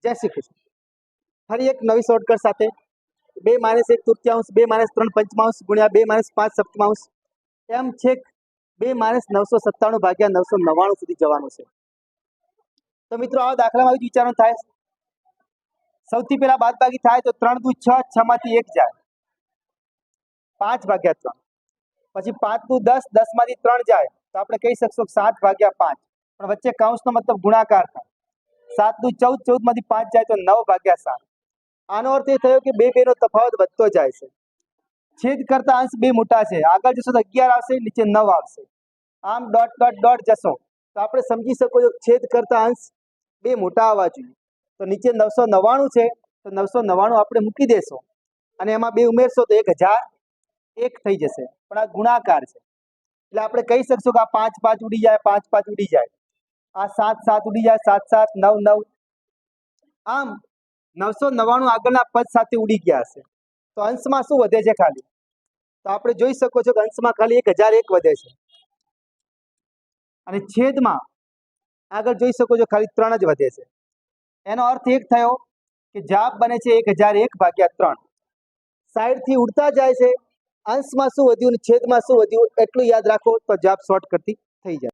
જય શ્રી કૃષ્ણ. ફરી એક નવી શોર્ટકટ સાથે 2 - 1 તૃતીયાંશ 2 - 3 પંચમાંશ ગુણ્યા 2 - 5 સપ્તમાંશ એમ છેક 2 - 997 ભાગ્યા 999 સુધી જવાનું છે. તો મિત્રો આવા દાખલામાં આવી વિચારવાનું થાય. સૌથી પહેલા બાદબાકી થાય તો 3 દુ 6, 6 માંથી 1 જાય 5 ભાગ્યા 3. પછી 5 દુ 10, 10 માંથી 3 જાય તો આપણે કહી શકશું 7 ભાગ્યા 5. પણ વચ્ચે કૌંસનો મતલબ ગુણાકાર થાય. 7 દુ 14, 14 માંથી 5 જાય તો 9 ભાગ્યા 7. આનો અર્થ એ થયો કે 2 નો તફાવત વધતો જાય છે. છેદ કરતા અંશ 2 મોટા છે. આગળ જશો તો 11 આવશે, નીચે 9 આવશે. આમ ડોટ ડોટ ડોટ જશો તો આપણે સમજી શકો છો છેદ કરતા અંશ 2 મોટા આવવા જોઈએ. તો નીચે 999 છે તો 999 આપણે મૂકી દેશો અને એમાં 2 ઉમેરશો તો 1001 થઈ જશે. પણ આ ગુણાકાર છે એટલે આપણે કહી શકશું કે આ 5 5 ઉડી જાય, 5 5 ઉડી જાય, આ 7 7 ઉડી જાય, 7 7 9 9. આમ 999 આગળના પદ સાથે ઉડી ગયા હશે. તો અંશમાં શું વધે છે? ખાલી તો આપણે જોઈ શકો છો કે અંશમાં ખાલી 1001 વધે છે અને છેદમાં આગળ જોઈ શકો છો ખાલી 3 જ વધે છે. એનો અર્થ એક થયો કે જવાબ બને છે 1001 ભાગ્યા 3. સાઈડથી ઉડતા જાય છે. અંશમાં શું વધ્યું અને છેદમાં શું વધ્યું એટલું યાદ રાખો તો જવાબ શોર્ટકટથી થઈ જાય.